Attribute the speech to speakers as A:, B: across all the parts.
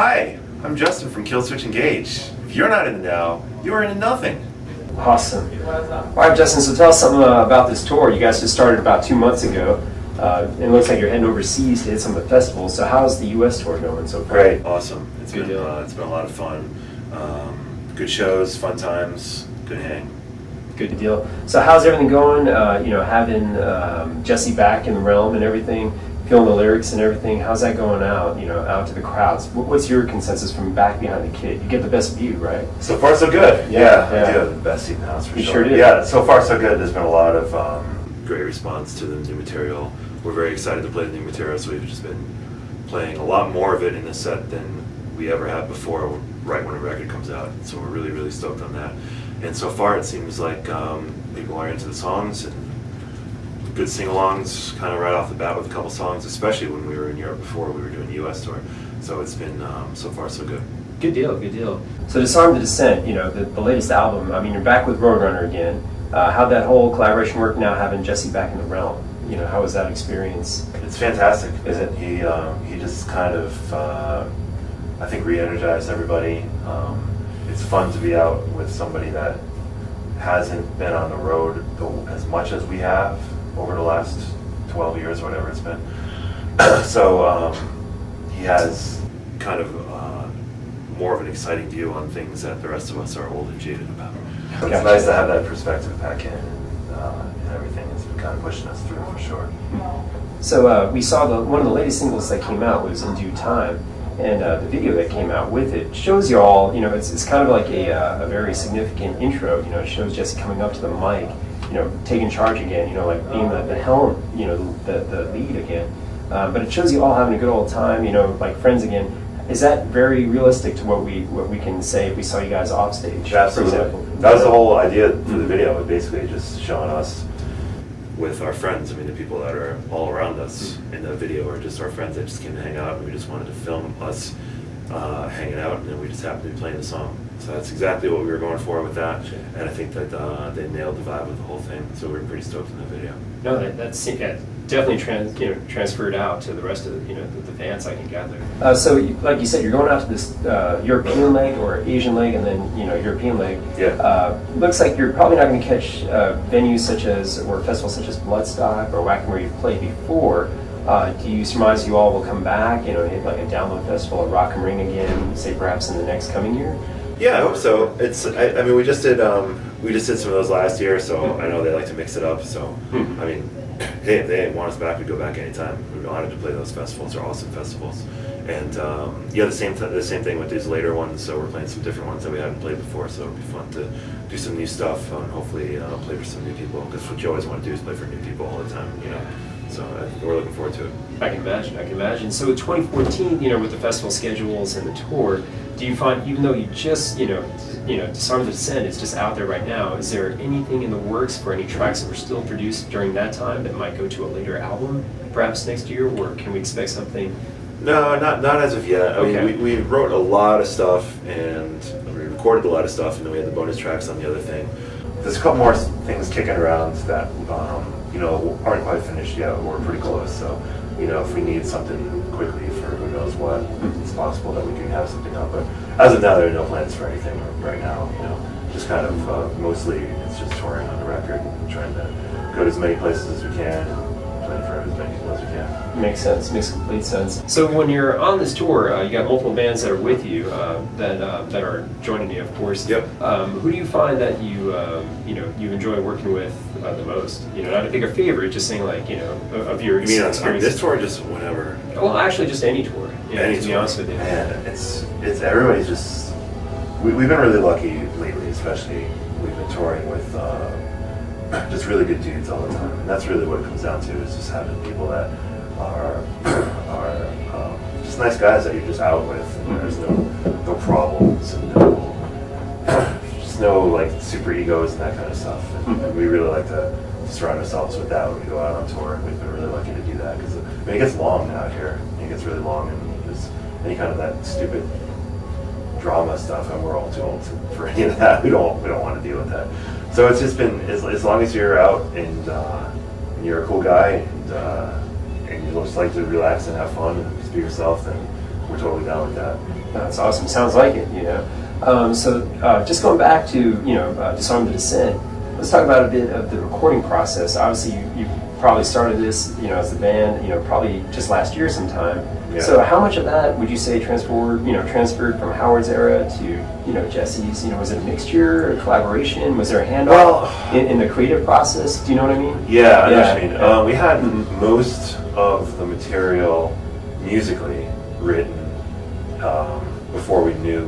A: Hi, I'm Justin from Killswitch Engage. If you're not in the now, you are in nothing.
B: Awesome. All right, Justin, so tell us something about this tour. You guys just started about 2 months ago. It looks like you're heading overseas to hit some of the festivals. So how's the U.S. tour going so far?
A: Great, awesome. It's
B: Good
A: been
B: deal.
A: it's been a lot of fun. Good shows, fun times, good hang.
B: Good deal. So how's everything going? Having Jesse back in the realm and everything, feeling the lyrics and everything. How's that going out? Out to the crowds. What's your consensus from back behind the kit? You get the best view, right?
A: So far, so good.
B: Yeah.
A: I do have the best seat in the house for
B: You
A: sure.
B: sure do.
A: Yeah, so far, so good. There's been a lot of great response to the new material. We're very excited to play the new material, so we've just been playing a lot more of it in the set than we ever had before, right when a record comes out. So we're really, really stoked on that. And so far, it seems like people are into the songs and good sing-alongs kind of right off the bat with a couple songs, especially when we were in Europe before we were doing the U.S. tour. So it's been so far so good.
B: Good deal. So Disarm the Descent, the latest album, I mean, you're back with Roadrunner again. How'd that whole collaboration work now having Jesse back in the realm? How was that experience?
A: It's fantastic.
B: Is it?
A: He just kind of, I think, re-energized everybody. It's fun to be out with somebody that hasn't been on the road as much as we have over the last 12 years or whatever it's been. So he has kind of more of an exciting view on things that the rest of us are old and jaded about. So it's nice to have that perspective back in, and everything has been kind of pushing us through for sure.
B: So we saw one of the latest singles that came out was In Due Time, and the video that came out with it shows you all, it's kind of like a very significant intro. It shows Jesse coming up to the mic, taking charge again, like being the helm, the lead again. But it shows you all having a good old time, like friends again. Is that very realistic to what we can say if we saw you guys off stage?
A: Absolutely.
B: For example?
A: That was the whole idea for the video, was basically just showing us with our friends. I mean, the people that are all around us in the video are just our friends that just came to hang out, and we just wanted to film us hanging out, and then we just happened to be playing the song. So that's exactly what we were going for with that, and I think that they nailed the vibe of the whole thing, so we were pretty stoked in the video.
B: No, that's definitely transferred out to the rest of the fans, I can gather. So, like you said, you're going out to this European leg or Asian leg, and then European leg.
A: Yeah.
B: Looks like you're probably not going to catch venues or festivals such as Bloodstock or Wacken where you've played before. Do you surmise you all will come back? Hit like a download festival or Rock and Ring again, say perhaps in the next coming year?
A: Yeah, I hope so. I mean, we just did some of those last year, so I know they like to mix it up. So I mean, hey, if they want us back, we'd go back anytime. We'd be honored to play those festivals. They're awesome festivals. And the same thing with these later ones. So we're playing some different ones that we haven't played before. So it'll be fun to do some new stuff and hopefully play for some new people. Because what you always want to do is play for new people all the time. So we're looking forward to it.
B: I can imagine. So with 2014, with the festival schedules and the tour, do you find, even though you just, Disarm the Descent is just out there right now, is there anything in the works for any tracks that were still produced during that time that might go to a later album, perhaps next year, or can we expect something?
A: No, not as of yet.
B: Okay.
A: I mean, we wrote a lot of stuff and we recorded a lot of stuff, and then we had the bonus tracks on the other thing. There's a couple more things kicking around that aren't quite finished yet. We're pretty close, so if we need something quickly for who knows what, it's possible that we can have something up. But as of now, there are no plans for anything right now. Just kind of mostly it's just touring on the record and trying to go to as many places as we can and playing for as many people as we can.
B: Makes sense. Makes complete sense. So when you're on this tour, you got multiple bands that are with you that are joining you, of course.
A: Yep.
B: Who do you find that you enjoy working with the most? Not to pick a favorite, just saying of your
A: You mean on
B: experience.
A: this tour, or just whatever?
B: Well, actually, just any tour.
A: Any
B: to be
A: tour.
B: honest with you.
A: Man, it's everybody's just. We've been really lucky lately, especially. We've been touring with just really good dudes all the time, and that's really what it comes down to, is just having people that are just nice guys that you're just out with, and there's no problems and just no like super egos and that kind of stuff. And we really like to surround ourselves with that when we go out on tour. We've been really lucky to do that because it gets long out here. It gets really long, and there's any kind of that stupid drama stuff, and we're all too old for any of that. We don't want to deal with that. So it's just been as long as you're out and you're a cool guy and you just like to relax and have fun and just be yourself, then we're totally down with that.
B: That's awesome. Sounds like it, you know. Just going back to, you know, Disarm the Descent, let's talk about a bit of the recording process. Obviously, you probably started this, you know, as the band, you know, probably just last year sometime.
A: Yeah.
B: So how much of that would you say transferred from Howard's era to, you know, Jesse's? You know, was it a mixture, a collaboration? Was there a handoff in the creative process? Do you know what I mean?
A: Yeah, I know what you mean. We had most of the material musically written before we knew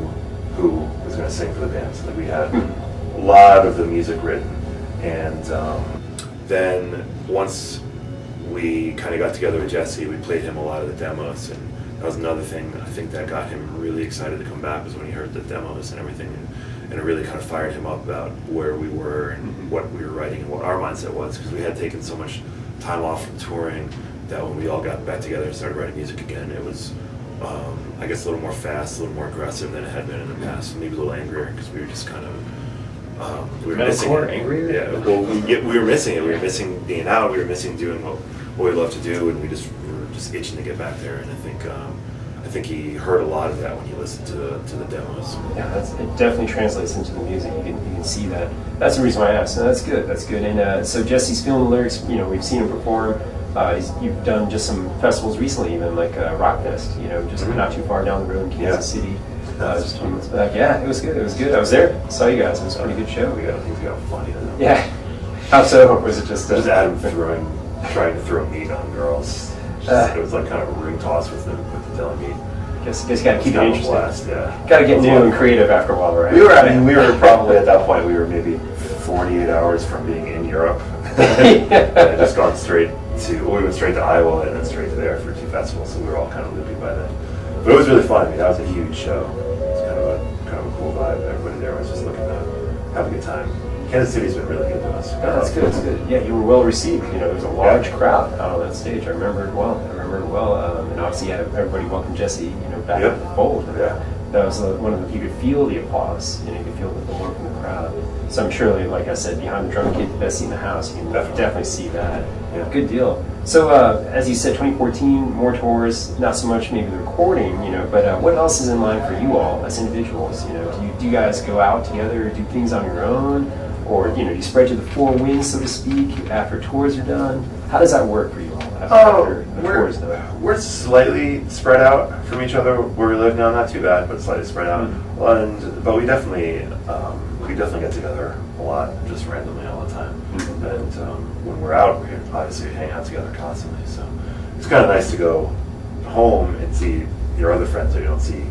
A: who was going to sing for the band. So we had a lot of the music written, and then once we kind of got together with Jesse, we played him a lot of the demos, and that was another thing I think that got him really excited to come back, was when he heard the demos and everything, and it really kind of fired him up about where we were and what we were writing and what our mindset was, because we had taken so much time off from touring that when we all got back together and started writing music again, it was I guess a little more fast, a little more aggressive than it had been in the past, maybe a little angrier, because we were just kind of we were missing it.
B: Angrier?
A: Yeah, well, we were missing it. We were missing being out. We were missing doing what we love to do, and we were just itching to get back there. And I think he heard a lot of that when he listened to the demos.
B: Yeah, it definitely translates into the music. You can see that. That's the reason why I asked. No, that's good. That's good. And so Jesse's feeling the lyrics. You know, we've seen him perform. You've done just some festivals recently, even like Rockfest. You know, just not too far down the road in Kansas City. Just a few months back. Yeah, it was good. It was good. I was there. Saw you guys. It was a pretty good show.
A: Things got funny.
B: Yeah. How so? Was it just
A: Adam trying to throw meat on girls? It was like kind of a ring toss with the deli meat.
B: Guess you got to keep it interesting.
A: Blast, yeah.
B: Got to get new and creative after a while, right?
A: We were probably at that point. We were maybe 48 hours from being in Europe. And had just gone we went straight to Iowa and then straight to there for 2 festivals. So we were all kind of loopy by then. But it was really fun. I mean, that was a huge show. It was kind of a cool vibe. Everybody there was just looking to have a good time. Kansas City's been really good to us.
B: That's good. That's good. Yeah, you were well received. You know, there was a large crowd out on that stage. I remember it well. And obviously, everybody welcomed Jesse, you know, back in the fold.
A: Yeah.
B: That was one of the, you could feel the applause. You know, you could feel the warmth from the crowd. So I'm sure, like I said, behind the drum kit, the best seat in the house. You can definitely see that.
A: Yeah.
B: Good deal. So, as you said, 2014, more tours, not so much maybe the recording, you know, but what else is in line for you all as individuals? You know, do you guys go out together, do things on your own? Or, you know, do you spread to the 4 winds, so to speak, after tours are done? How does that work for you all after the tours are done?
A: We're slightly spread out from each other where we live now, not too bad, but slightly spread out. But we definitely get together a lot, just randomly all the time. And when we're out, we obviously hang out together constantly. So it's kind of nice to go home and see your other friends that you don't see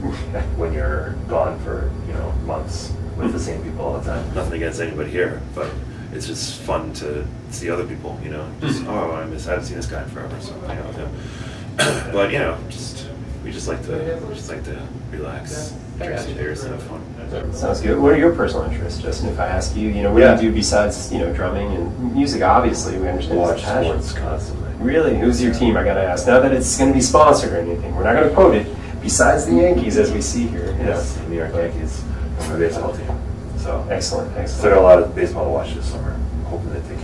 A: when you're gone for, you know, months with the same people all the time. Nothing against anybody here, but it's just fun to see other people, you know. Just, I haven't seen this guy in forever, so hang out with him. But you know, we just like to relax, drink some beers, and have fun.
B: Sounds good. What are your personal interests, Justin? If I ask you, you know, what do you do besides, you know, drumming and music? Obviously, we understand
A: watch
B: it's a passion.
A: sports constantly.
B: Really, who's your team? I gotta ask. Now that it's going to be sponsored or anything, we're not going to quote it. Besides the Yankees, as we see here.
A: Yes, the New York Yankees, my baseball team. So
B: excellent.
A: So I got a lot of baseball to watch this summer. I'm hoping that they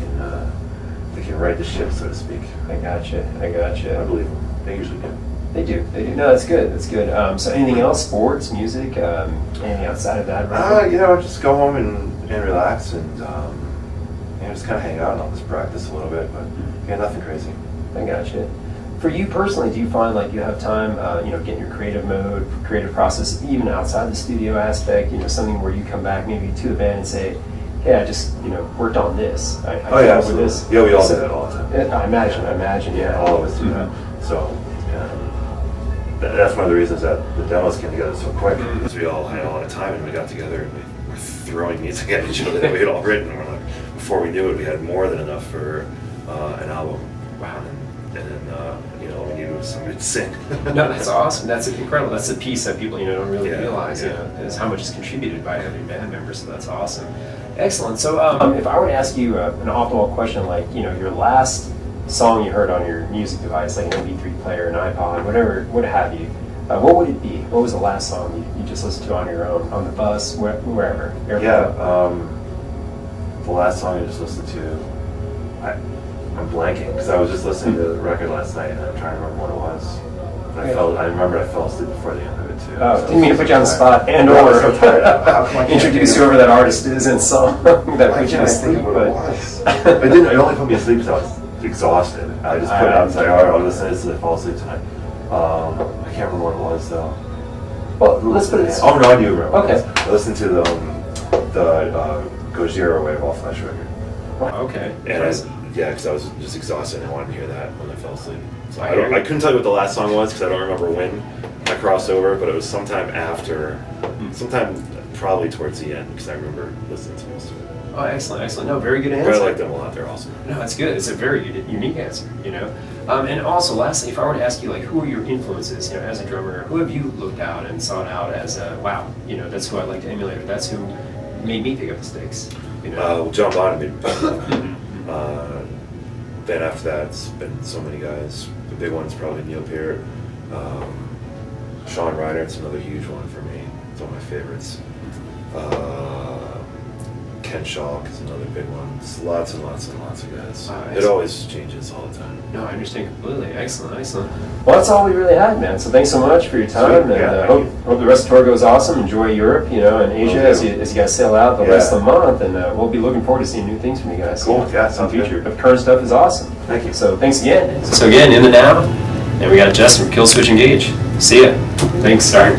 A: can right the ship, so to speak.
B: I gotcha.
A: I believe them. They usually do.
B: They do. No, that's good. So anything else? Sports, music, anything outside of that? Right?
A: You know, just go home and relax and you know, just kind of hang out and I'll just practice a little bit, but yeah, nothing crazy.
B: I gotcha. For you personally, do you find like you have time, you know, get in your creative mode, creative process, even outside the studio aspect, you know, something where you come back maybe to the band and say, hey, I just, you know, worked on this. I came up with this.
A: Yeah, we all do that all the time.
B: I imagine. Yeah,
A: all of us do that. So that's one of the reasons that the demos came together so quick, because we all had a lot of time and we got together and we were throwing music at each other that we had all written. And we're like, before we knew it, we had more than enough for an album. Wow. And then, you know, we needed somebody to sing.
B: No, that's awesome. That's incredible. That's a piece that people, you know, don't really realize, you know, is how much is contributed by every band member. So that's awesome. Excellent. So if I were to ask you an off-the-wall question, like, you know, your last song you heard on your music device, like an MP3 player, an iPod, whatever, what have you, what would it be? What was the last song you just listened to on your own, on the bus, wherever?
A: The last song I just listened to, I'm blanking, because I was just listening to the record last night and I'm trying to remember what it was. I remember I fell asleep before the end of it too.
B: Oh,
A: So
B: didn't mean to put you on the spot and
A: I was
B: or
A: so tired. How come I can't
B: introduce
A: think of
B: whoever that artist is and song that
A: Why
B: put you
A: can't
B: to
A: I think
B: sleep.
A: of what it was? It only put me to sleep because I was exhausted. I just put it out and said, all right, I'll listen to this until I fall asleep tonight. I can't remember what it was though.
B: Well, let's put it.
A: Oh no, I do remember.
B: Okay.
A: I listened to the Gojira Wave All Flesh record.
B: Okay.
A: And because I was just exhausted and I wanted to hear that when I fell asleep. So
B: I hear you.
A: I couldn't tell you what the last song was because I don't remember when I crossed over, but it was sometime after, sometime probably towards the end because I remember listening to most of it.
B: Oh, excellent, excellent. No, very good
A: But
B: answer.
A: I like them a lot. They're awesome.
B: No, that's good. It's a very unique answer, you know. And also, lastly, if I were to ask you, like, who are your influences, you know, as a drummer? Who have you looked out and sought out as, wow, you know, that's who I'd like to emulate, or that's who made me pick up the sticks, you know?
A: John Bonham. Then after that, it's been so many guys. The big one's probably Neil Peart. Sean Reinert's another huge one for me. It's one of my favorites. Ken Schalk is another big one. It's lots and lots and lots of guys. It always changes all the time.
B: No, I understand completely. Excellent, excellent. Well, that's all we really had, man. So thanks so much for your time,
A: Sweet.
B: and
A: Yeah,
B: hope the rest of the tour goes awesome. Enjoy Europe, you know, and Asia as you guys sail out the rest of the month, and we'll be looking forward to seeing new things from you guys.
A: Cool. Yeah,
B: in the
A: sounds
B: future.
A: good.
B: But current stuff is awesome.
A: Thank you.
B: So thanks again. So again, in the now, and we got Justin from Killswitch Engage. See ya. Thanks. Sorry.